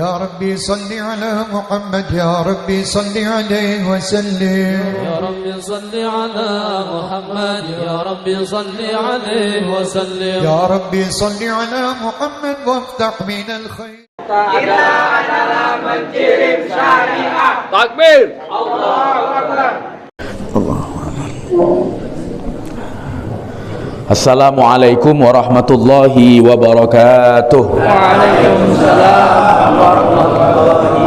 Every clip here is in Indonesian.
يا ربي صل على محمد يا ربي صل عليه وسلم يا ربي صل على محمد يا ربي صل عليه وسلم يا ربي صل على محمد وافتح من الخير. Kita adalah menkirim syariah. Takbir. Allahu Akbar. Assalamualaikum warahmatullahi wabarakatuh. Waalaikumsalam warahmatullahi wabarakatuh.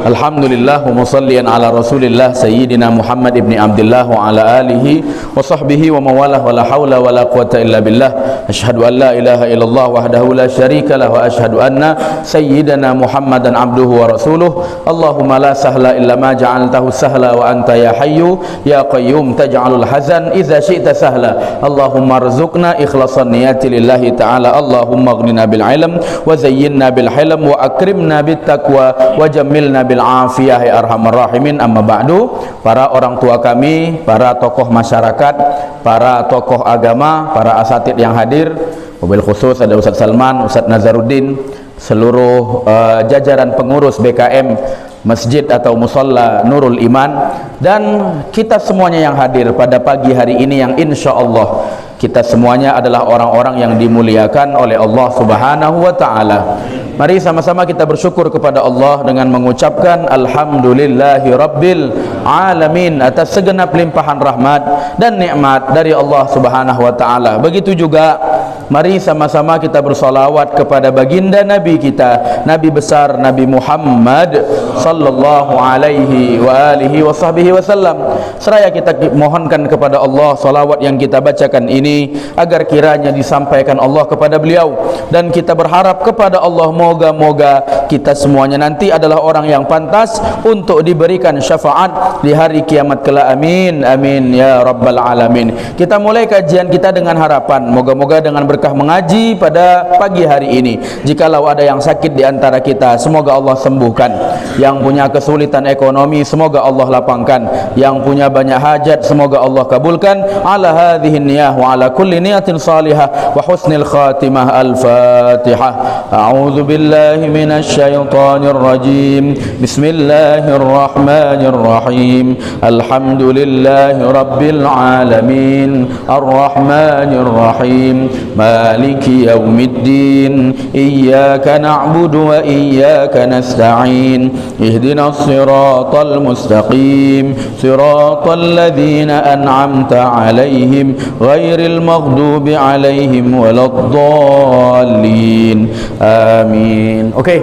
Alhamdulillah wa musallian ala rasulillah Sayyidina Muhammad ibn Abdullah wa ala alihi wa sahbihi wa mawalah wa la hawla wa la quwata illa billah. Ashhadu an la ilaha illallah wahdahu la syarika lah wa ashhadu anna Sayyidina Muhammadan abduhu wa rasuluh. Allahumma la sahla illa ma ja'altahu sahla wa anta ya hayyu ya qayyum taj'alul hazan idza syi'ta sahla. Allahumma rzuqna ikhlasan niyati lillahi ta'ala. Allahumma aghnina bil ilm wa zayyinna bil hilm wa akrimna bit taqwa wa jammilna bil afiyah ya arhamar rahimin. Amma ba'du. Para orang tua kami, para tokoh masyarakat, para tokoh agama, para asatid yang hadir, mobil khusus ada Ustaz Salman, Ustaz Nazaruddin, seluruh jajaran pengurus BKM Masjid atau Musalla Nurul Iman, dan kita semuanya yang hadir pada pagi hari ini yang insya Allah kita semuanya adalah orang-orang yang dimuliakan oleh Allah Subhanahu wa ta'ala. Mari sama-sama kita bersyukur kepada Allah dengan mengucapkan Alhamdulillahi Rabbil Alamin atas segenap limpahan rahmat dan nikmat dari Allah Subhanahu wa ta'ala. Begitu juga mari sama-sama kita bersolawat kepada baginda Nabi kita, Nabi besar Nabi Muhammad sallallahu alaihi wa alihi wa sahbihi wasallam. Seraya kita mohonkan kepada Allah salawat yang kita bacakan ini agar kiranya disampaikan Allah kepada beliau, dan kita berharap kepada Allah moga-moga kita semuanya nanti adalah orang yang pantas untuk diberikan syafaat di hari kiamat kelak. Amin amin ya rabbal alamin. Kita mulai kajian kita dengan harapan moga-moga dengan berkah mengaji pada pagi hari ini, jikalau ada yang sakit di antara kita semoga Allah sembuhkan, yang punya kesulitan ekonomi semoga Allah lapangkan, yang punya banyak hajat semoga Allah kabulkan. Ala hadhihi niyah wa ala kulli niyatin salihah wa husnil khatimah. Al-Fatihah. A'udzu billahi minasy syaithanir rajim. Bismillahirrahmanirrahim. Alhamdulillahi rabbil alamin. Arrahmanir rahim. Maliki yaumiddin. Iyyaka na'budu wa iyyaka nasta'in. Ihdinas siratal mustaqim. Siratal ladzina an'amta 'alaihim ghairil maghdubi 'alaihim waladdallin. Amin. Oke.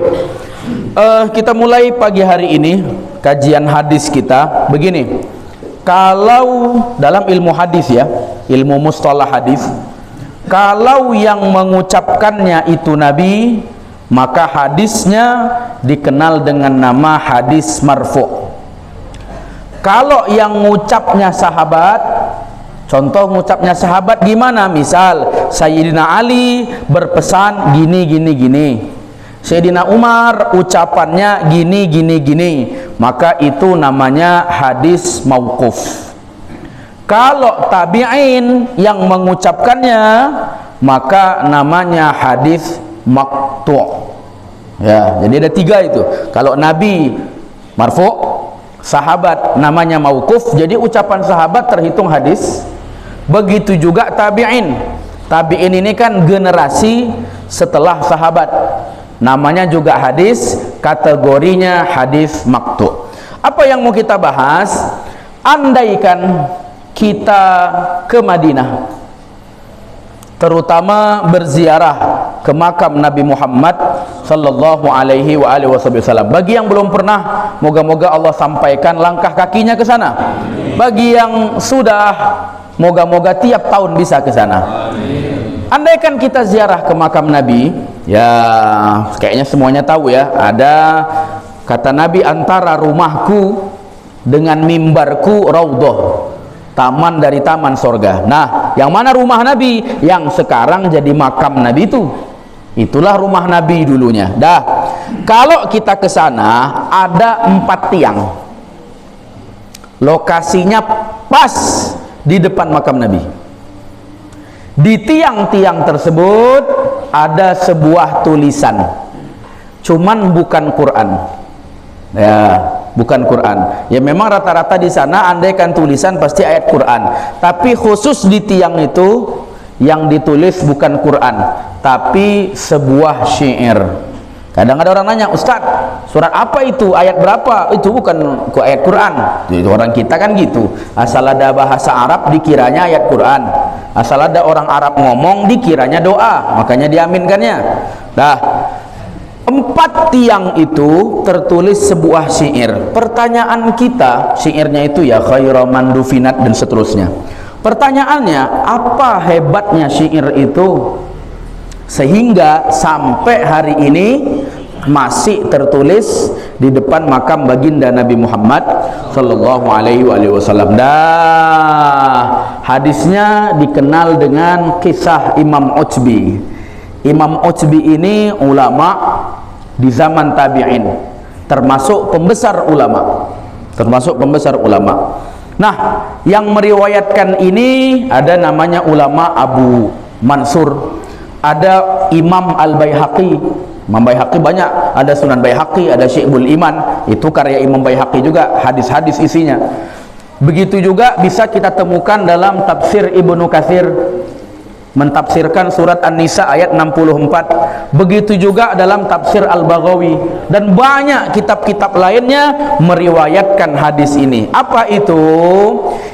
Kita mulai pagi hari ini kajian hadis kita begini. Kalau dalam ilmu hadis ya, ilmu mustalah hadis, kalau yang mengucapkannya itu Nabi, maka hadisnya dikenal dengan nama hadis marfu'. Kalau yang ngucapnya sahabat, contoh ngucapnya sahabat gimana? Misal Sayyidina Ali berpesan gini gini gini, Sayyidina Umar ucapannya gini gini gini, maka itu namanya hadis mauquf. Kalau tabi'in yang mengucapkannya, maka namanya hadis maqtu'. Ya, jadi ada tiga itu. Kalau Nabi marfu', sahabat namanya mauquf, jadi ucapan sahabat terhitung hadis. Begitu juga tabi'in. Tabi'in ini kan generasi setelah sahabat, namanya juga hadis, kategorinya hadis maqtu'. Apa yang mau kita bahas? Andaikan kita ke Madinah, terutama berziarah ke makam Nabi Muhammad sallallahu alaihi wa alihi wasallam. Bagi yang belum pernah, moga-moga Allah sampaikan langkah kakinya ke sana. Bagi yang sudah, moga-moga tiap tahun bisa ke sana. Andaikan kita ziarah ke makam Nabi, ya kayaknya semuanya tahu ya, ada kata Nabi, antara rumahku dengan mimbarku raudhah, taman dari taman sorga. Nah, yang mana rumah Nabi? Yang sekarang jadi makam Nabi itu. Itulah rumah Nabi dulunya. Dah, kalau kita ke sana ada 4 tiang. Lokasinya pas di depan makam Nabi. Di tiang-tiang tersebut ada sebuah tulisan. cuman bukan Quran. Ya, bukan Quran. Ya memang rata-rata di sana andaikan tulisan pasti ayat Quran. Tapi khusus di tiang itu yang ditulis bukan Quran, tapi sebuah syair. Kadang ada orang nanya, Ustaz, surat apa itu? Ayat berapa? Itu bukan ayat Quran. Itu orang kita kan gitu. Asal ada bahasa Arab dikiranya ayat Quran. Asal ada orang Arab ngomong dikiranya doa. Makanya diaminkannya. Nah, 4 tiang itu tertulis sebuah syair. Pertanyaan kita, syairnya itu ya khairu man dufinat dan seterusnya. Pertanyaannya, apa hebatnya syair itu sehingga sampai hari ini masih tertulis di depan makam baginda Nabi Muhammad sallallahu alaihi wasallam. Hadisnya dikenal dengan kisah Imam Utsbi. Imam Utsbi ini ulama di zaman tabi'in, termasuk pembesar ulama. Nah, yang meriwayatkan ini ada namanya ulama Abu Mansur, ada Imam Al-Baihaqi. Imam Baihaqi banyak, ada Sunan Baihaqi, ada Syi'bul Iman, itu karya Imam Baihaqi juga, hadis-hadis isinya. Begitu juga bisa kita temukan dalam tafsir Ibnu Katsir, mentafsirkan surat An-Nisa ayat 64. Begitu juga dalam tafsir Al-Baghawi, dan banyak kitab-kitab lainnya meriwayatkan hadis ini. Apa itu?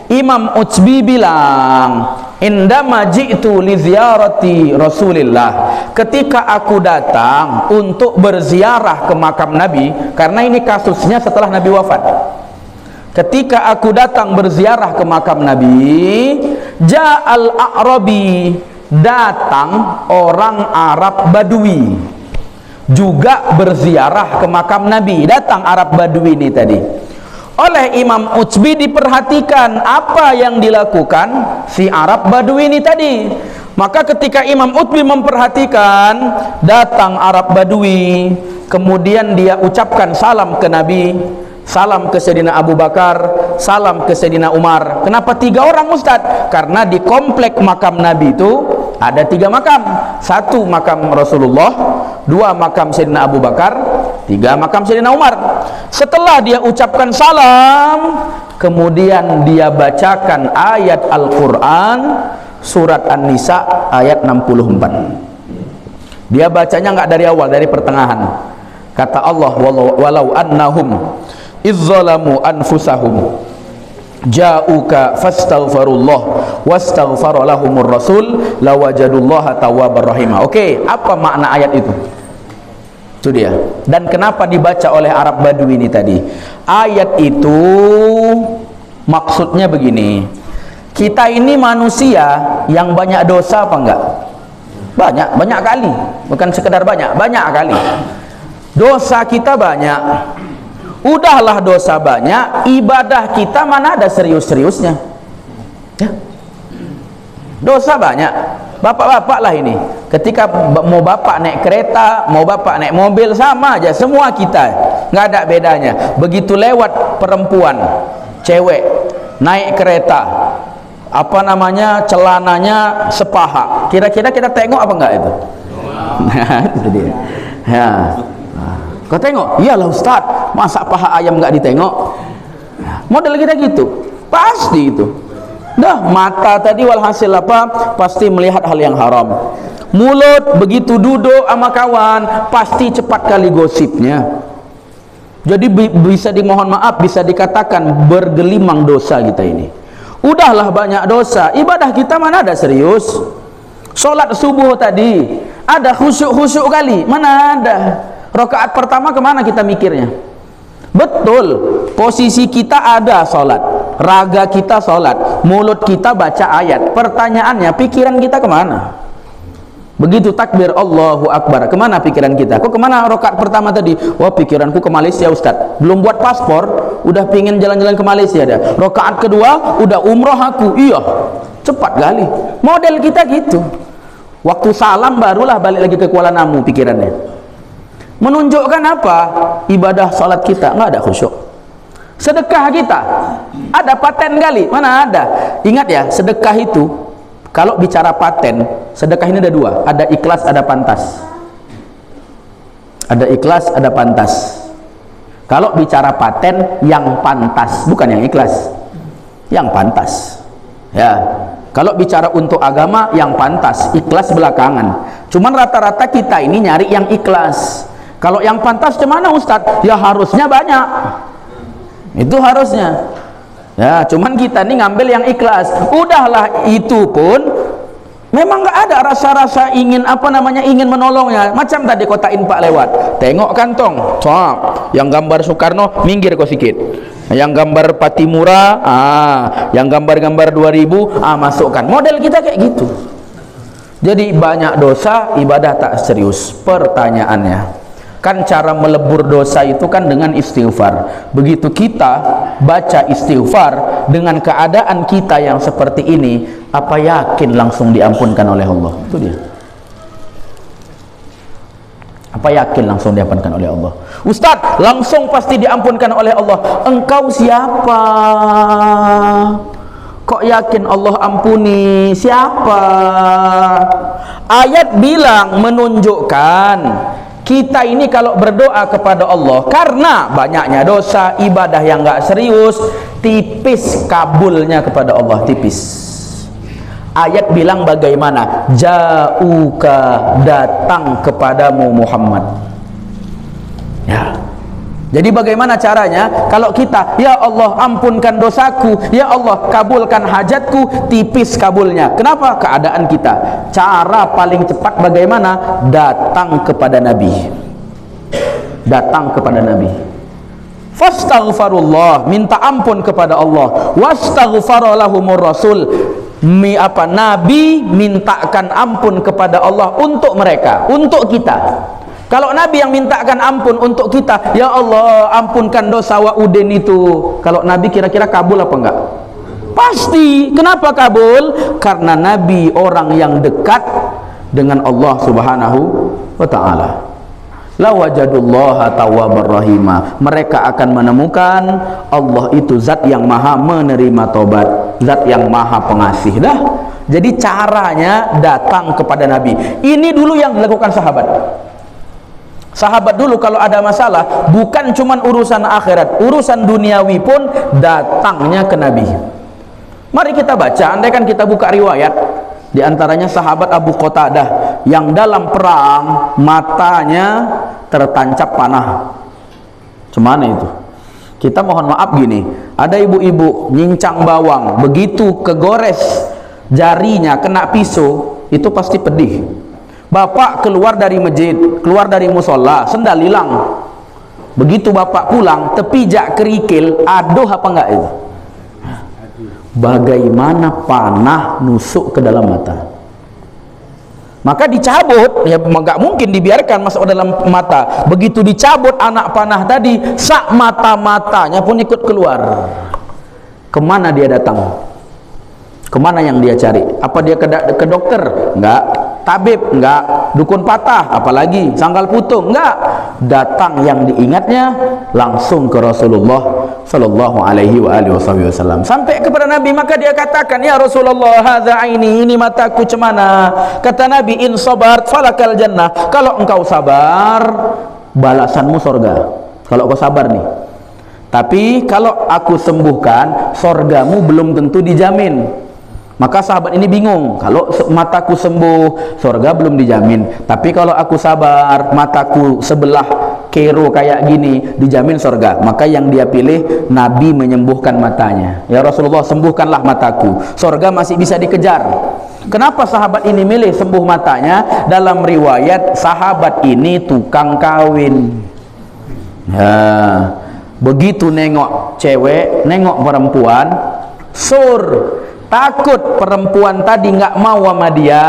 Imam Utsbi bilang, indama ji'tu li ziyarati Rasulillah, ketika aku datang untuk berziarah ke makam Nabi, karena ini kasusnya setelah Nabi wafat. Ketika aku datang berziarah ke makam Nabi, ja'al a'rabi, datang orang Arab Badui juga berziarah ke makam Nabi. Datang Arab Badui ini tadi. Oleh Imam Utsbi diperhatikan apa yang dilakukan si Arab Badui ini tadi. Maka ketika Imam Utsbi memperhatikan, datang Arab Badui, kemudian dia ucapkan salam ke Nabi, salam ke Sayyidina Abu Bakar, salam ke Sayyidina Umar. Kenapa 3 orang Ustaz? Karena di komplek makam Nabi itu ada 3 makam. 1 makam Rasulullah, 2 makam Sayyidina Abu Bakar, 3 makam Sayyidina Umar. Setelah dia ucapkan salam, kemudian dia bacakan ayat Al-Quran, surat An-Nisa ayat 64. Dia bacanya nggak dari awal, dari pertengahan. Kata Allah, walau annahum izzalamu anfusahum ja'uka fastaghfirullah wastaghfara lahumur rasul lawajadullaha tawwabar rahim. Oke, apa makna ayat itu? Itu dia. Dan kenapa dibaca oleh Arab Badui ini tadi? Ayat itu maksudnya begini. Kita ini manusia yang banyak dosa apa enggak? Banyak kali. Bukan sekedar banyak kali. Dosa kita banyak. Udahlah dosa banyak, ibadah kita mana ada serius-seriusnya? Ya. Dosa banyak. Bapak-bapak lah ini, ketika mau bapak naik kereta, mau bapak naik mobil, sama aja, semua kita, nggak ada bedanya. Begitu lewat perempuan, cewek, naik kereta, apa namanya, celananya sepaha, kira-kira kita tengok apa enggak itu? Nah, itu dia. Ya. Kau tengok? Iyalah Ustaz, masa paha ayam nggak ditengok? Model kita gitu, pasti itu. Dah, mata tadi walhasil apa? Pasti melihat hal yang haram. Mulut begitu duduk sama kawan, pasti cepat kali gosipnya. Jadi bisa dimohon maaf, bisa dikatakan bergelimang dosa kita ini. Udahlah banyak dosa, ibadah kita mana ada serius? Sholat subuh tadi, ada khusyuk-khusyuk kali? Mana ada? Rakaat pertama kemana kita mikirnya? Betul, posisi kita ada sholat, raga kita sholat, mulut kita baca ayat. Pertanyaannya, pikiran kita kemana? Begitu takbir Allahu Akbar, kemana pikiran kita? Kok kemana rakaat pertama tadi? Wah, pikiranku ke Malaysia Ustaz. Belum buat paspor, udah pingin jalan-jalan ke Malaysia dah. Rakaat kedua, udah umroh aku. Iya, cepat kali. Model kita gitu. Waktu salam barulah balik lagi ke Kuala Namu pikirannya. Menunjukkan apa? Ibadah salat kita nggak ada khusyuk. Sedekah kita ada paten kali? Mana ada? Ingat ya, sedekah itu kalau bicara paten, sedekah ini ada 2, ada ikhlas, ada pantas. Ada ikhlas, ada pantas. Kalau bicara paten, yang pantas, bukan yang ikhlas, yang pantas. Ya, kalau bicara untuk agama, yang pantas, ikhlas belakangan. Cuman rata-rata kita ini nyari yang ikhlas. Kalau yang pantas gimana Ustadz? Ya harusnya banyak. Itu harusnya. Ya, cuman kita nih ngambil yang ikhlas. Udahlah, itu pun memang nggak ada rasa-rasa ingin ingin menolongnya. Macam tadi kotain Pak lewat, tengok kantong, yang gambar Soekarno minggir kok sikit, yang gambar Patimura, yang gambar-gambar 2000, masukkan. Model kita kayak gitu. Jadi banyak dosa, ibadah tak serius. Pertanyaannya, kan cara melebur dosa itu kan dengan istighfar. Begitu kita baca istighfar dengan keadaan kita yang seperti ini, apa yakin langsung diampunkan oleh Allah? Itu dia. Apa yakin langsung diampunkan oleh Allah? Ustadz, langsung pasti diampunkan oleh Allah. Engkau siapa? Kok yakin Allah ampuni? Siapa? Ayat bilang menunjukkan kita ini kalau berdoa kepada Allah karena banyaknya dosa, ibadah yang gak serius, tipis kabulnya kepada Allah, tipis. Ayat bilang bagaimana? Ja'uka, datang kepadamu Muhammad. Ya. Jadi bagaimana caranya? Kalau kita, ya Allah ampunkan dosaku, ya Allah kabulkan hajatku, tipis kabulnya. Kenapa? Keadaan kita. Cara paling cepat bagaimana? Datang kepada Nabi. Datang kepada Nabi. Fastaghfirullah, minta ampun kepada Allah. Wastaghfara lahumur rasul. Nabi mintakan ampun kepada Allah untuk mereka, untuk kita. Kalau Nabi yang mintakan ampun untuk kita, ya Allah ampunkan dosa wa Udin itu, kalau Nabi kira-kira kabul apa enggak? Pasti. Kenapa kabul? Karena Nabi orang yang dekat dengan Allah Subhanahu wa ta'ala. La wajadullaha tawwabar rahima. Mereka akan menemukan Allah itu zat yang maha menerima tobat, zat yang maha pengasih. Dah. Jadi caranya datang kepada Nabi. Ini dulu yang dilakukan sahabat. Sahabat dulu kalau ada masalah, bukan cuman urusan akhirat, urusan duniawi pun datangnya ke Nabi. Mari kita baca, andai kan kita buka riwayat, di antaranya sahabat Abu Qatadah yang dalam perang matanya tertancap panah. Cemana itu? Kita mohon maaf gini, ada ibu-ibu nyincang bawang, begitu kegores jarinya kena pisau, itu pasti pedih. Bapak keluar dari masjid, keluar dari musola, sendal hilang. Begitu bapak pulang, tepijak kerikil, aduh apa enggak itu? Bagaimana panah nusuk ke dalam mata? Maka dicabut, ya enggak mungkin dibiarkan masuk ke dalam mata. Begitu dicabut anak panah tadi, sak mata-matanya pun ikut keluar. Kemana dia datang? Kemana yang dia cari? Apa dia ke dokter? Enggak. Tabib? Enggak. Dukun patah? Apalagi sangkal putung? Enggak. Datang yang diingatnya langsung ke Rasulullah sallallahu alaihi wasallam. Sampai kepada Nabi, maka dia katakan, ya Rasulullah, hadza aini, ini mataku cemana? Kata Nabi, in sabart falakal jannah. Kalau engkau sabar, balasanmu surga. Kalau kau sabar nih. Tapi kalau aku sembuhkan, surgamu belum tentu dijamin. Maka sahabat ini bingung, kalau mataku sembuh, surga belum dijamin. Tapi kalau aku sabar, mataku sebelah kero kayak gini, dijamin surga. Maka yang dia pilih, Nabi menyembuhkan matanya. Ya Rasulullah, sembuhkanlah mataku, surga masih bisa dikejar. Kenapa sahabat ini milih sembuh matanya? Dalam riwayat, sahabat ini tukang kawin. Ya, begitu nengok cewek, nengok perempuan, takut perempuan tadi nggak mau sama dia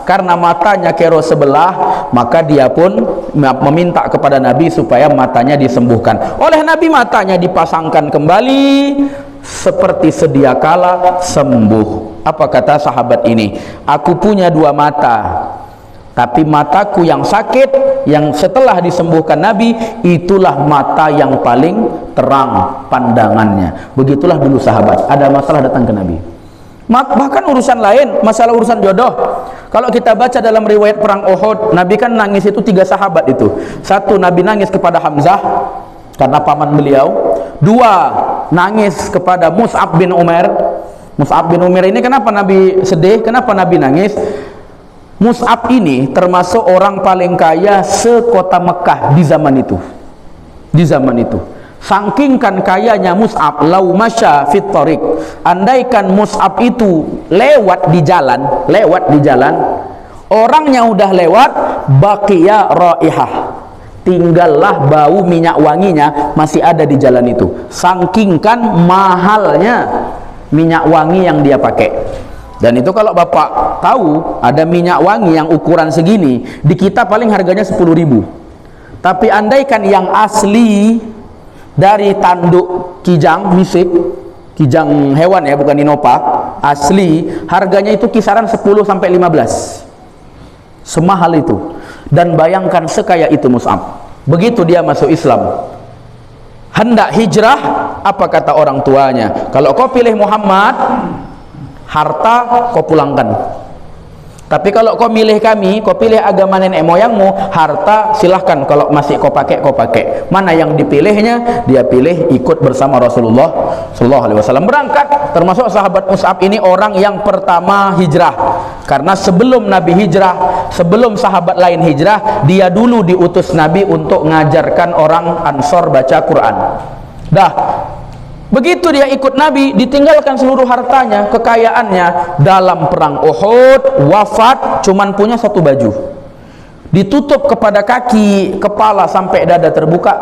karena matanya kero sebelah, maka dia pun meminta kepada Nabi supaya matanya disembuhkan. Oleh Nabi matanya dipasangkan kembali seperti sedia kala, sembuh. Apa kata sahabat ini? Aku punya dua mata, tapi mataku yang sakit, yang setelah disembuhkan Nabi, itulah mata yang paling terang pandangannya. Begitulah dulu sahabat, ada masalah datang ke Nabi. Bahkan urusan lain, masalah urusan jodoh. Kalau kita baca dalam riwayat perang Uhud, Nabi kan nangis itu 3 sahabat itu. 1, Nabi nangis kepada Hamzah karena paman beliau. 2, nangis kepada Mus'ab bin Umair. Mus'ab bin Umair ini kenapa Nabi sedih? Kenapa Nabi nangis? Mus'ab ini termasuk orang paling kaya sekota Mekah di zaman itu. Di zaman itu. Saking kan kayanya Mus'ab, lau masya fit tariq, andaikan Mus'ab itu lewat di jalan, orangnya udah lewat, baqiya raihah, tinggallah bau minyak wanginya masih ada di jalan itu. Saking kan mahalnya minyak wangi yang dia pakai. Dan itu kalau Bapak tahu, ada minyak wangi yang ukuran segini, di kita paling harganya 10.000. Tapi andaikan yang asli dari tanduk kijang misik, kijang hewan ya, bukan inopa, asli, harganya itu kisaran 10 sampai 15. Semahal itu. Dan bayangkan sekaya itu Mus'ab. Begitu dia masuk Islam, hendak hijrah, apa kata orang tuanya? Kalau kau pilih Muhammad, harta kau pulangkan. Tapi kalau kau milih kami, kau pilih agama nenek moyangmu, harta silahkan, kalau masih kau pakai, kau pakai. Mana yang dipilihnya? Dia pilih ikut bersama Rasulullah sallallahu alaihi wasallam, berangkat. Termasuk sahabat Mus'ab ini orang yang pertama hijrah. Karena sebelum Nabi hijrah, sebelum sahabat lain hijrah, dia dulu diutus Nabi untuk mengajarkan orang Ansor baca Quran. Dah, begitu dia ikut Nabi, ditinggalkan seluruh hartanya, kekayaannya. Dalam perang Uhud, wafat, cuman punya 1 baju. Ditutup kepada kaki, kepala sampai dada terbuka.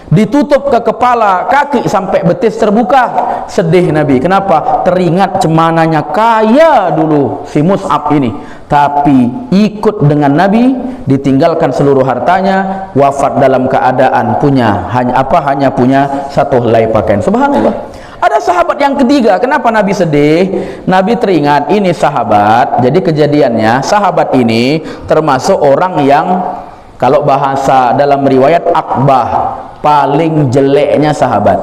Ditutup ke kepala, kaki sampai betis terbuka. Sedih Nabi. Kenapa? Teringat cemananya kaya dulu si Mus'ab ini. Tapi ikut dengan Nabi, ditinggalkan seluruh hartanya, wafat dalam keadaan punya hanya punya 1 helai pakaian. Subhanallah. Ada sahabat yang ketiga. Kenapa Nabi sedih? Nabi teringat ini sahabat. Jadi kejadiannya, sahabat ini termasuk orang yang, kalau bahasa dalam riwayat, akbah, paling jeleknya sahabat.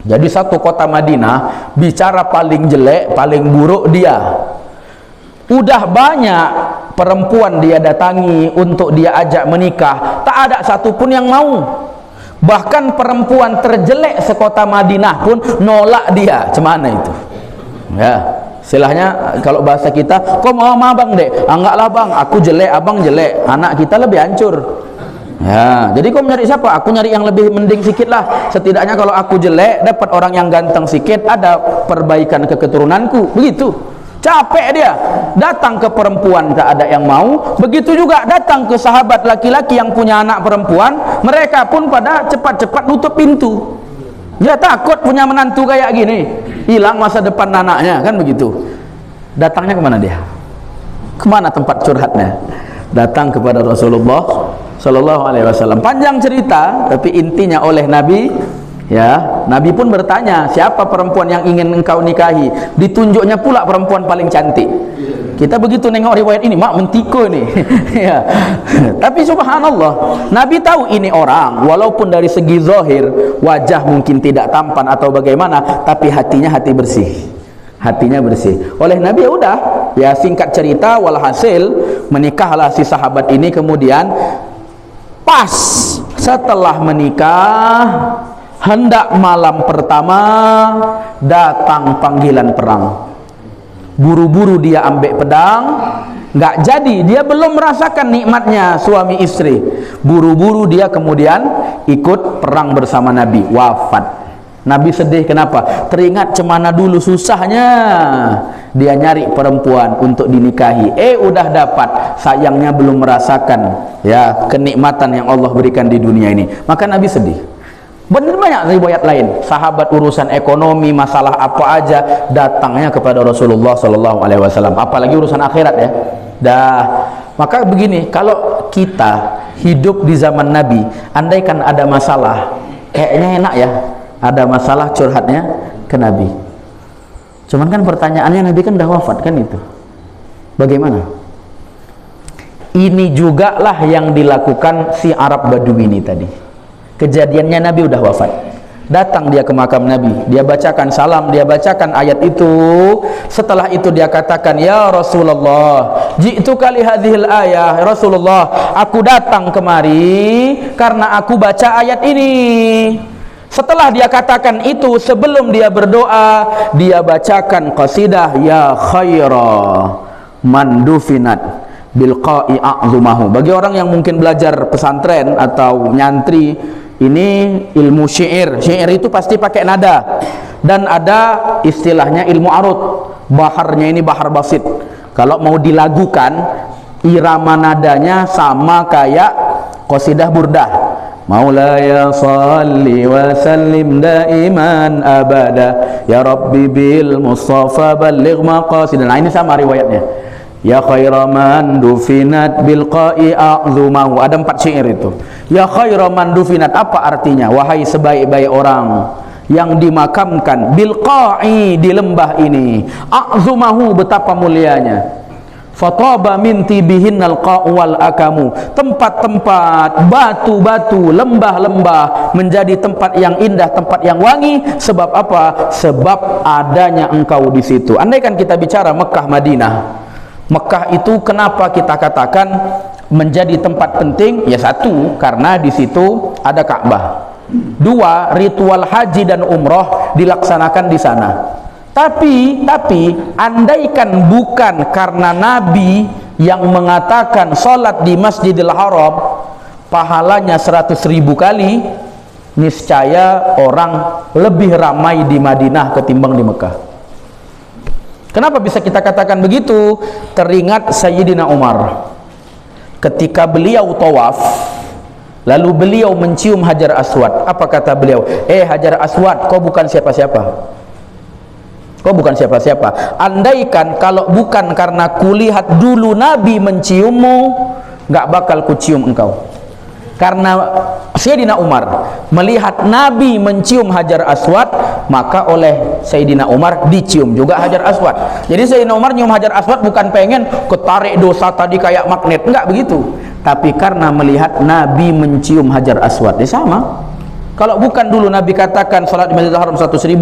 Jadi satu kota Madinah, bicara paling jelek, paling buruk dia. Udah banyak perempuan dia datangi untuk dia ajak menikah, tak ada satupun yang mau. Bahkan perempuan terjelek sekota Madinah pun nolak dia. Cemana itu? Ya, istilahnya kalau bahasa kita, kau mau sama abang dek? Enggaklah bang, aku jelek, abang jelek, anak kita lebih hancur. Ya, jadi kau nyari siapa? Aku nyari yang lebih mending sikit lah. Setidaknya kalau aku jelek, dapat orang yang ganteng sikit, ada perbaikan ke keturunanku. Begitu. Capek dia. Datang ke perempuan tak ada yang mau. Begitu juga datang ke sahabat laki-laki yang punya anak perempuan, mereka pun pada cepat-cepat nutup pintu. Dia takut punya menantu kayak gini, hilang masa depan anaknya, kan begitu. Datangnya kemana dia? Kemana tempat curhatnya? Datang kepada Rasulullah sallallahu alaihi wasallam. Panjang cerita, tapi intinya oleh Nabi, ya, Nabi pun bertanya, siapa perempuan yang ingin engkau nikahi? Ditunjuknya pula perempuan paling cantik. Kita begitu nengok riwayat ini, mak mentiko nih. Ya. Tapi subhanallah, Nabi tahu ini orang, walaupun dari segi zahir wajah mungkin tidak tampan atau bagaimana, tapi hatinya hati bersih. Hatinya bersih. Oleh Nabi ya udah, ya singkat cerita, walhasil menikahlah si sahabat ini. Kemudian pas setelah menikah, hendak malam pertama, datang panggilan perang. Buru-buru dia ambil pedang, nggak jadi, dia belum merasakan nikmatnya suami istri. Buru-buru dia kemudian ikut perang bersama Nabi, wafat. Nabi sedih, kenapa? Teringat cemana dulu susahnya dia nyari perempuan untuk dinikahi. Udah dapat, sayangnya belum merasakan ya kenikmatan yang Allah berikan di dunia ini. Maka Nabi sedih. Benar banyak riwayat lain, sahabat urusan ekonomi, masalah apa aja datangnya kepada Rasulullah sallallahu alaihi wasallam, apalagi urusan akhirat ya. Maka begini, kalau kita hidup di zaman Nabi, andaikan ada masalah, kayaknya enak ya, ada masalah curhatnya ke Nabi. Cuman kan pertanyaannya, Nabi kan udah wafat kan itu. Bagaimana? Ini juga lah yang dilakukan si Arab Badui ini tadi. Kejadiannya Nabi udah wafat. Datang dia ke makam Nabi, dia bacakan salam, dia bacakan ayat itu. Setelah itu dia katakan, ya Rasulullah, ji'tu kali hadhil ayah. Rasulullah, aku datang kemari karena aku baca ayat ini. Setelah dia katakan itu, sebelum dia berdoa, dia bacakan qasidah ya khaira man dufinat bilqa'i a'zumahu. Bagi orang yang mungkin belajar pesantren atau nyantri, ini ilmu syair. Syair itu pasti pakai nada, dan ada istilahnya ilmu arut. Baharnya ini bahar basit. Kalau mau dilagukan, irama nadanya sama kayak qasidah burdah. Maulaya salli wa sallim daiman abada ya Rabbi bil Mustafa balligh maqasid. Nah, ini sama riwayatnya. Ya khairaman dufinat bilqa'i a'zumahu. Ada 4 syair itu. Ya khairaman dufinat, apa artinya? Wahai sebaik-baik orang yang dimakamkan bilqa'i, di lembah ini, a'zumahu, betapa mulianya. Fataba min tibihinnal qa'u wal akamu. Tempat-tempat, batu-batu, lembah-lembah menjadi tempat yang indah, tempat yang wangi. Sebab apa? Sebab adanya engkau di situ. Andaikan kita bicara Mekah Madinah, Mekah itu kenapa kita katakan menjadi tempat penting? Ya, satu, karena di situ ada Ka'bah. Dua, ritual haji dan umroh dilaksanakan di sana. Tapi andaikan bukan karena Nabi yang mengatakan sholat di Masjidil Haram pahalanya 100.000 kali, niscaya orang lebih ramai di Madinah ketimbang di Mekah. Kenapa bisa kita katakan begitu? Teringat Sayyidina Umar ketika beliau tawaf, lalu beliau mencium Hajar Aswad. Apa kata beliau? Hajar Aswad, kau bukan siapa-siapa. Kau bukan siapa-siapa. Andaikan kalau bukan karena kulihat dulu Nabi menciummu, nggak bakal kucium engkau. Karena Sayyidina Umar melihat Nabi mencium Hajar Aswad, maka oleh Sayyidina Umar dicium juga Hajar Aswad. Jadi Sayyidina Umar nyium Hajar Aswad bukan pengen ketarik dosa tadi kayak magnet, enggak begitu. Tapi karena melihat Nabi mencium Hajar Aswad. Ya sama. Kalau bukan dulu Nabi katakan salat di Masjidil Haram 100.000,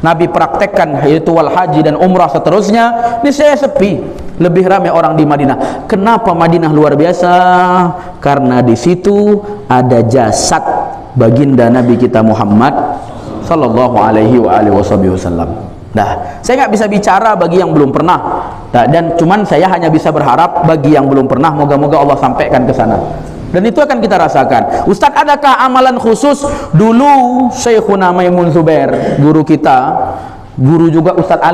Nabi praktekkan ritual haji dan umrah seterusnya, ini saya sepi, lebih ramai orang di Madinah. Kenapa Madinah luar biasa? Karena di situ ada jasad baginda Nabi kita Muhammad sallallahu alaihi wasallam. Nah, saya nggak bisa bicara bagi yang belum pernah, dan cuman saya hanya bisa berharap bagi yang belum pernah, moga-moga Allah sampaikan ke sana. Dan itu akan kita rasakan. Ustadz, adakah amalan khusus? Dulu Syekhuna Maimun Zubair, guru kita, guru juga Ustadz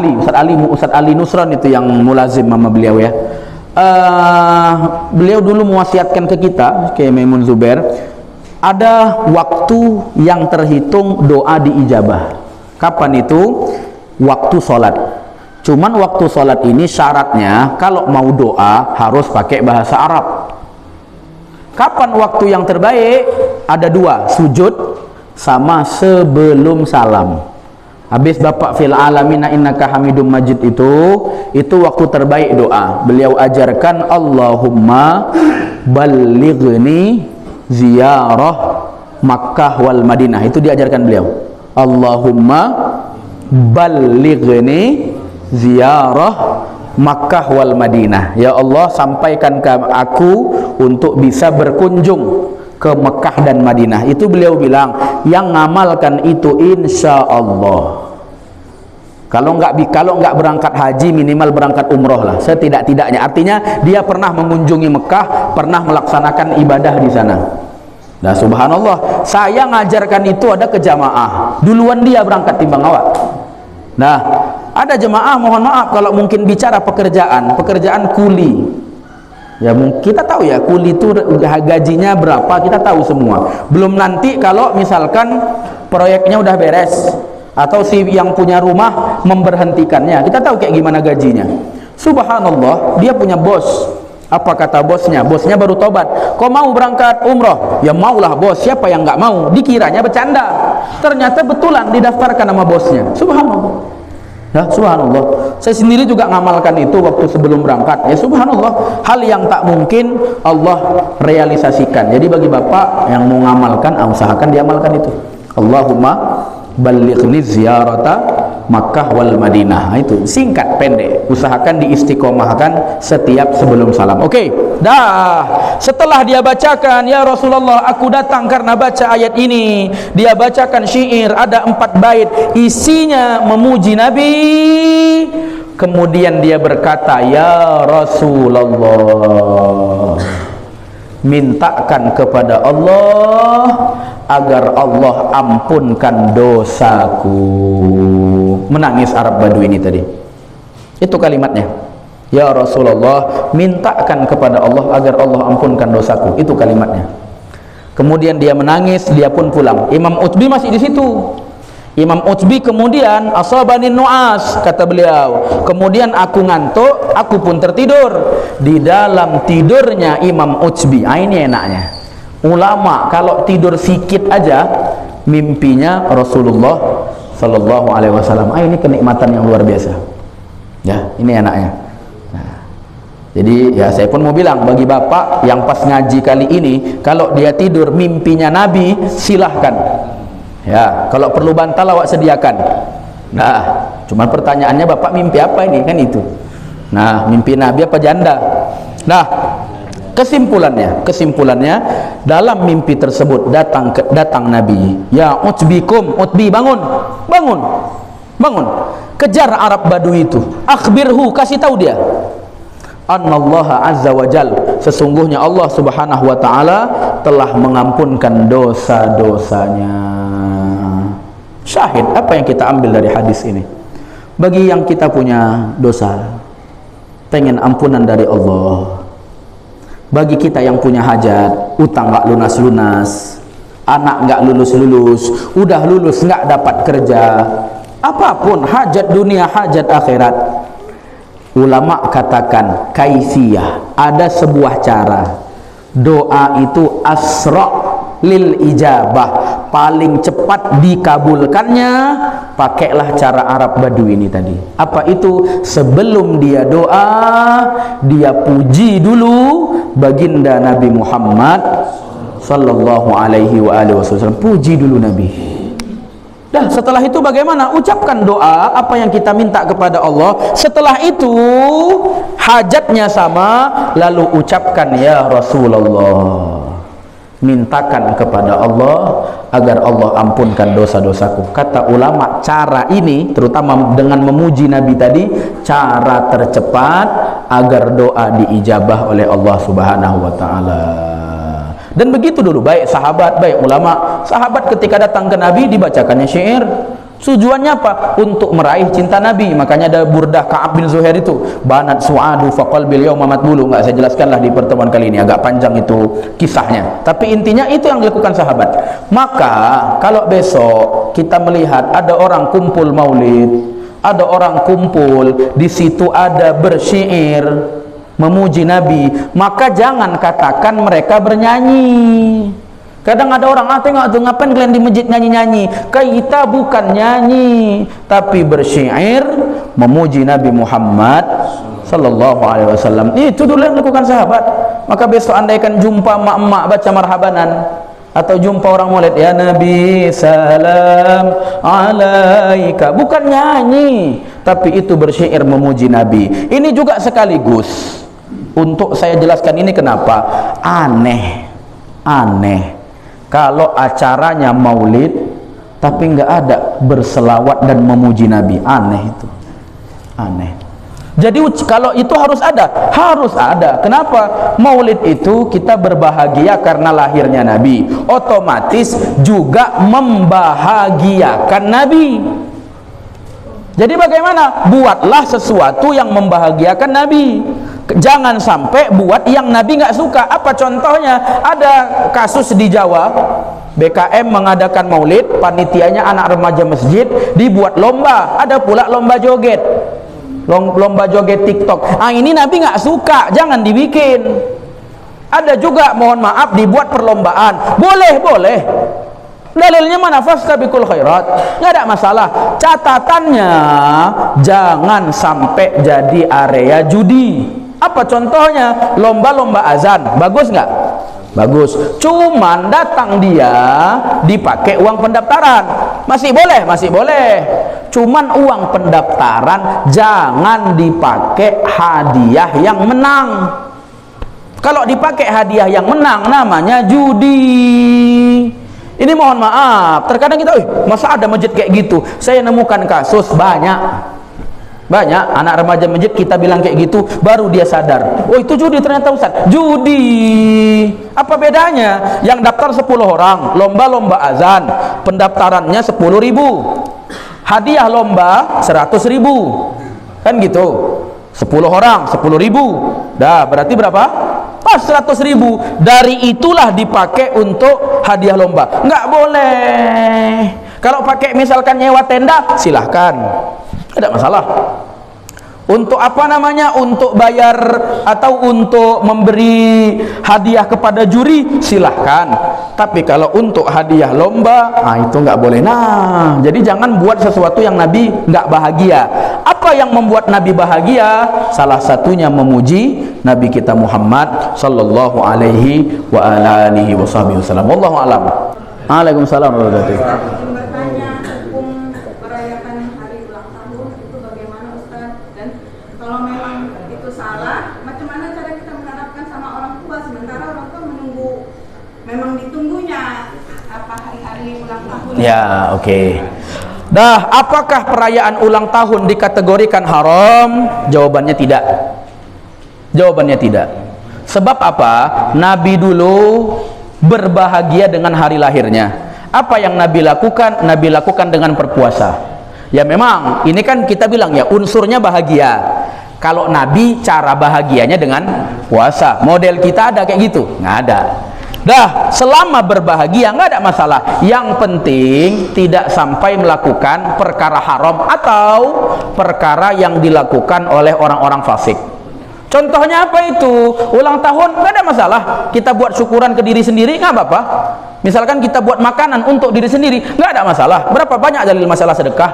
Ali Nusron itu yang mulazim sama beliau ya. Beliau dulu mewasiatkan ke kita, ke Maimun Zubair, ada waktu yang terhitung doa diijabah. Kapan itu? Waktu sholat. Cuman waktu sholat ini syaratnya kalau mau doa harus pakai bahasa Arab. Kapan waktu yang terbaik? Ada 2, sujud sama sebelum salam. Habis Bapak fil alamina innaka hamidum majid itu waktu terbaik doa. Beliau ajarkan Allahumma ballighni ziyarah Makkah wal Madinah. Itu diajarkan beliau. Allahumma ballighni ziyarah Makkah wal Madinah. Ya Allah, sampaikan ke aku untuk bisa berkunjung ke Mekah dan Madinah. Itu beliau bilang, yang ngamalkan itu insya Allah. Kalau nggak berangkat haji, minimal berangkat umroh lah, setidak-tidaknya. Artinya dia pernah mengunjungi Mekah, pernah melaksanakan ibadah di sana. Nah, subhanallah, saya ngajarkan itu ada ke jamaah. Duluan dia berangkat timbang awak. Nah, ada jemaah, mohon maaf kalau mungkin bicara pekerjaan kuli. Ya, kita tahu ya kuli itu gajinya berapa, kita tahu semua. Belum nanti kalau misalkan proyeknya udah beres atau si yang punya rumah memberhentikannya, kita tahu kayak gimana gajinya. Subhanallah, dia punya bos. Apa kata bosnya? Bosnya baru tobat. Kau mau berangkat umroh? Ya maulah bos, siapa yang nggak mau? Dikiranya bercanda, ternyata betulan didaftarkan nama bosnya. Subhanallah. Ya, subhanallah. Saya sendiri juga ngamalkan itu waktu sebelum berangkat. Ya subhanallah, hal yang tak mungkin Allah realisasikan. Jadi bagi bapak yang mau ngamalkan, usahakan diamalkan itu. Allahumma Ballighni ziyarata Makkah wal Madinah. Itu singkat pendek, usahakan diistiqomahkan setiap sebelum salam. Oke, dah setelah dia bacakan, ya Rasulullah aku datang karena baca ayat ini, dia bacakan syair ada 4 bait isinya memuji Nabi. Kemudian dia berkata, ya Rasulullah, mintakan kepada Allah agar Allah ampunkan dosaku. Menangis Arab Badui ini tadi. Itu kalimatnya. Ya Rasulullah, mintakan kepada Allah agar Allah ampunkan dosaku. Itu kalimatnya. Kemudian dia menangis, dia pun pulang. Imam Utbi masih di situ. Imam Utbi kemudian asabani nu'as, kata beliau. Kemudian aku ngantuk, aku pun tertidur. Di dalam tidurnya Imam Utbi. Ini enaknya. Ulama kalau tidur sikit aja mimpinya Rasulullah sallallahu alaihi wasallam. Ini kenikmatan yang luar biasa. Ya, ini enaknya. Nah, jadi ya saya pun mau bilang bagi bapak yang pas ngaji kali ini, kalau dia tidur mimpinya Nabi, silahkan. Ya, kalau perlu bantal awak sediakan. Nah, cuma pertanyaannya bapak mimpi apa ini kan itu. Nah, mimpi Nabi apa janda? Nah, kesimpulannya dalam mimpi tersebut datang Nabi. Ya Utbi bangun, kejar Arab Badui itu. Akhbirhu, kasih tahu dia. Annallaha azza wa jal, sesungguhnya Allah subhanahu wa ta'ala telah mengampunkan dosa-dosanya. Syahid, apa yang kita ambil dari hadis ini? Bagi yang kita punya dosa, pengen ampunan dari Allah. Bagi kita yang punya hajat, utang gak lunas-lunas, anak gak lulus-lulus, udah lulus gak dapat kerja, apapun hajat dunia, hajat akhirat, ulama katakan kaifiyah, ada sebuah cara. Doa itu asra' lil ijabah, paling cepat dikabulkannya, pakailah cara Arab Badui ini tadi. Apa itu? Sebelum dia doa, dia puji dulu baginda Nabi Muhammad sallallahu alaihi wasallam. Puji dulu Nabi. Dah setelah itu bagaimana? Ucapkan doa apa yang kita minta kepada Allah. Setelah itu hajatnya sama, lalu ucapkan ya Rasulullah, mintakan kepada Allah agar Allah ampunkan dosa-dosaku. Kata ulama, cara ini terutama dengan memuji Nabi tadi, cara tercepat agar doa diijabah oleh Allah Subhanahu wa taala. Dan begitu dulu, baik sahabat, baik ulama. Sahabat ketika datang ke Nabi dibacakannya syair. Tujuannya apa? Untuk meraih cinta Nabi. Makanya ada burdah Ka'ab bin Zuhair itu, banat su'adu faqalbil yawma matbulu. Enggak saya jelaskanlah di pertemuan kali ini, agak panjang itu kisahnya. Tapi intinya itu yang dilakukan sahabat. Maka kalau besok kita melihat ada orang kumpul maulid, ada orang kumpul di situ ada bersyair memuji Nabi, maka jangan katakan mereka bernyanyi. Kadang ada orang, tengok tuh ngapain kalian di masjid nyanyi-nyanyi. Kita bukan nyanyi, tapi bersyair memuji Nabi Muhammad sallallahu alaihi wasallam. Itu dulu yang dilakukan sahabat. Maka besok andaikan jumpa mak-mak baca marhabanan, atau jumpa orang maulid, ya Nabi salam alaika, bukan nyanyi, tapi itu bersyair memuji Nabi. Ini juga sekaligus untuk saya jelaskan ini kenapa aneh kalau acaranya maulid tapi nggak ada berselawat dan memuji Nabi. Aneh itu, aneh. Jadi kalau itu harus ada. Kenapa? Maulid itu kita berbahagia karena lahirnya Nabi, otomatis juga membahagiakan Nabi. Jadi bagaimana? Buatlah sesuatu yang membahagiakan Nabi. Jangan sampai buat yang Nabi nggak suka. Apa contohnya? Ada kasus di Jawa, BKM mengadakan maulid, panitianya anak remaja masjid, dibuat lomba. Ada pula lomba joget, lomba joget TikTok. Ini Nabi nggak suka, jangan dibikin. Ada juga, mohon maaf, dibuat perlombaan. Boleh. Dalilnya mana? Fastabiqul khairat, nggak ada masalah. Catatannya jangan sampai jadi area judi. Apa contohnya? Lomba-lomba azan, bagus nggak? Bagus. Cuman datang dia dipakai uang pendaftaran. Masih boleh, masih boleh. Cuman uang pendaftaran jangan dipakai hadiah yang menang. Kalau dipakai hadiah yang menang namanya judi. Ini mohon maaf, terkadang kita, masa ada masjid kayak gitu? Saya nemukan kasus banyak anak remaja masjid kita bilang kayak gitu, baru dia sadar, oh itu judi ternyata Ustaz. Judi. Apa bedanya? Yang daftar 10 orang, lomba azan, pendaftarannya 10.000, hadiah lomba 100.000, kan gitu. 10 orang 10.000, dah berarti berapa? Pas 100.000. Dari itulah dipakai untuk hadiah lomba. Nggak boleh. Kalau pakai misalkan nyewa tenda, silahkan, tidak masalah. Untuk apa namanya, untuk bayar atau untuk memberi hadiah kepada juri, silahkan. Tapi kalau untuk hadiah lomba, itu nggak boleh. Nah, jadi jangan buat sesuatu yang Nabi nggak bahagia. Apa yang membuat Nabi bahagia? Salah satunya memuji Nabi kita Muhammad sallallahu alaihi wa alihi wasallam. Wallahu alam. Waalaikumsalam warahmatullahi wabarakatuh. Bertanya hukum merayakan hari ulang tahun itu bagaimana Ustaz, dan kalau memang itu salah, macam mana cara kita mengharapkan sama orang tua sementara orang tua menunggu, memang ditunggunya apa hari-hari ulang tahun. Ya, oke. Dah, apakah perayaan ulang tahun dikategorikan haram? Jawabannya tidak. Jawabannya tidak. Sebab apa? Nabi dulu berbahagia dengan hari lahirnya. Apa yang Nabi lakukan? Nabi lakukan dengan berpuasa. Ya memang, ini kan kita bilang ya unsurnya bahagia. Kalau Nabi cara bahagianya dengan puasa. Model kita ada kayak gitu? Nggak ada. Dah, selama berbahagia nggak ada masalah. Yang penting tidak sampai melakukan perkara haram atau perkara yang dilakukan oleh orang-orang fasik. Contohnya apa itu? Ulang tahun nggak ada masalah. Kita buat syukuran ke diri sendiri nggak apa-apa. Misalkan kita buat makanan untuk diri sendiri nggak ada masalah. Berapa banyak dalil masalah sedekah?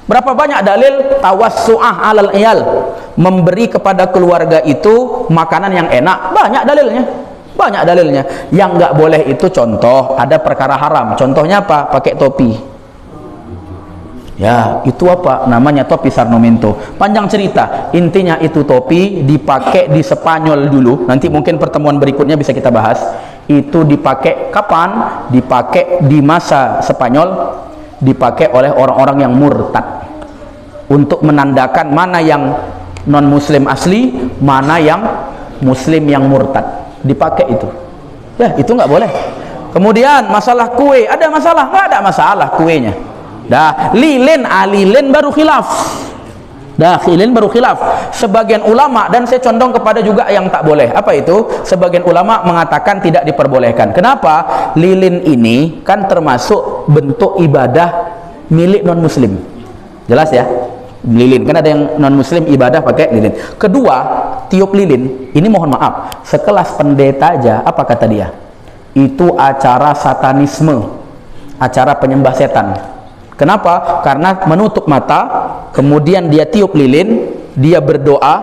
Berapa banyak dalil tawassu'ah alal iyal, memberi kepada keluarga itu makanan yang enak? Banyak dalilnya. Banyak dalilnya. Yang nggak boleh itu contoh ada perkara haram. Contohnya apa? Pakai topi. Ya, itu apa? Namanya topi Sarnomento. Panjang cerita. Intinya itu topi dipakai di Spanyol dulu. Nanti mungkin pertemuan berikutnya bisa kita bahas. Itu dipakai kapan? Dipakai di masa Spanyol. Dipakai oleh orang-orang yang murtad. Untuk menandakan mana yang non-muslim asli, mana yang muslim yang murtad. Dipakai itu. Ya, itu nggak boleh. Kemudian masalah kue, ada masalah? Nggak ada masalah kuenya. Dah, lilin, lilin baru khilaf. Dah, lilin baru khilaf. Sebagian ulama, dan saya condong kepada juga yang tak boleh. Apa itu? Sebagian ulama mengatakan tidak diperbolehkan. Kenapa? Lilin ini kan termasuk bentuk ibadah milik non-muslim. Jelas ya? Lilin, kan ada yang non-muslim ibadah pakai lilin. Kedua, tiup lilin, ini mohon maaf, sekelas pendeta aja, apa kata dia? Itu acara satanisme, acara penyembah setan. Kenapa? Karena menutup mata, kemudian dia tiup lilin, dia berdoa,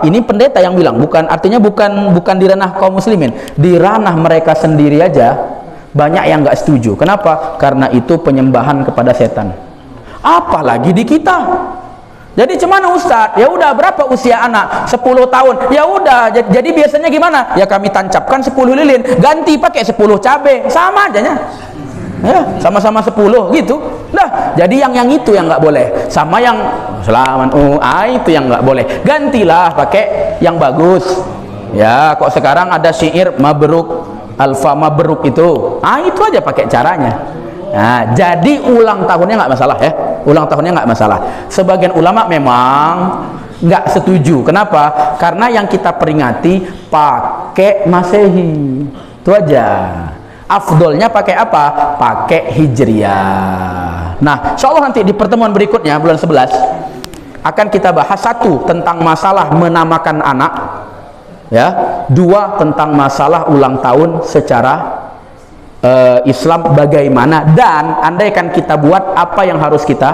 ini pendeta yang bilang, bukan, artinya bukan di ranah kaum muslimin, di ranah mereka sendiri aja banyak yang nggak setuju. Kenapa? Karena itu penyembahan kepada setan. Apalagi di kita. Jadi cuman Ustadz, ya udah berapa usia anak? 10 tahun. Ya udah, jadi biasanya gimana? Ya kami tancapkan 10 lilin, ganti pakai 10 cabai, sama aja nya. Ya, sama-sama 10 gitu. Nah, jadi yang itu yang nggak boleh. Sama yang selamat itu yang nggak boleh. Gantilah pakai yang bagus. Ya, kok sekarang ada syair mabruk, alfa mabruk itu. Itu aja pakai caranya. Nah, jadi ulang tahunnya nggak masalah ya. Ulang tahunnya nggak masalah. Sebagian ulama memang nggak setuju. Kenapa? Karena yang kita peringati pakai Masehi. Itu aja. Afdolnya pakai apa? Pakai Hijriah. Nah, insya Allah nanti di pertemuan berikutnya bulan 11 akan kita bahas satu tentang masalah menamakan anak, ya. Dua tentang masalah ulang tahun secara Islam bagaimana, dan andaikan kita buat apa yang harus kita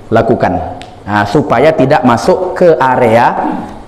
lakukan, nah, supaya tidak masuk ke area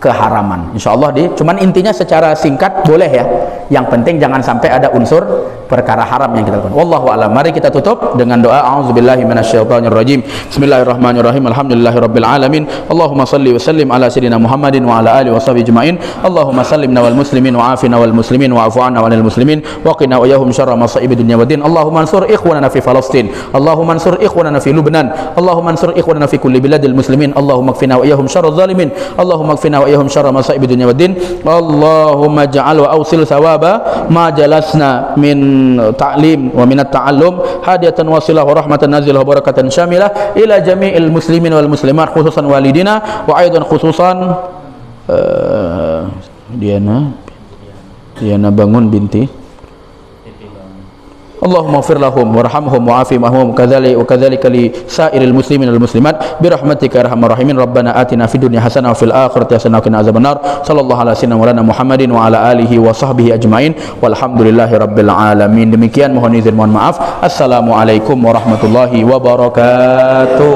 keharaman. Insyaallah cuman intinya secara singkat boleh ya. Yang penting jangan sampai ada unsur perkara haram yang kita lakukan. Wallahu a'lam. Mari kita tutup dengan doa a'udzubillahi minasyaitonirrajim. Bismillahirrahmanirrahim. Alhamdulillahirabbil alamin. Allahumma shalli wa sallim ala sayidina Muhammadin wa ala alihi washabihi ajmain. Allahumma sallimna wal muslimin wa afina wal muslimin wa afu 'anna wal muslimin wa qina wa yahum syarra masa'ibid dunya waddin. Allahumma ansur ikhwanana fi Palestin. Allahumma ansur ikhwanana fi Lubnan. Allahumma ansur ikhwanana fi kulli biladil muslimin. Allahumma kfina wa yahum syarra zalimin. Allahumma kfina wa yahum syarra masa'ibid dunya waddin. Allahumma ja'al wa awsil thawaba ma jalasna min ta'lim wa min at-ta'allum hadiyatan wasilah wa rahmatan nazilah wa barakatan syamilah ila jami'il muslimin wal muslimat khususan walidina wa aidan khususan Diana Bangun binti Allahumma ighfir lahum warhamhum wa'afi mahum kadzalika li sairil muslimin wal muslimat bi rahmatika ya arhamar rahimin. Rabbana atina fid dunya hasanah wa fil akhirati hasanah wa qina azabannar. Sallallahu alaihi wasallam wa ala Muhammadin wa ala alihi wa sahbihi ajmain walhamdulillahi rabbil alamin. Demikian, mohon izin mohon maaf. Assalamualaikum warahmatullahi wabarakatuh.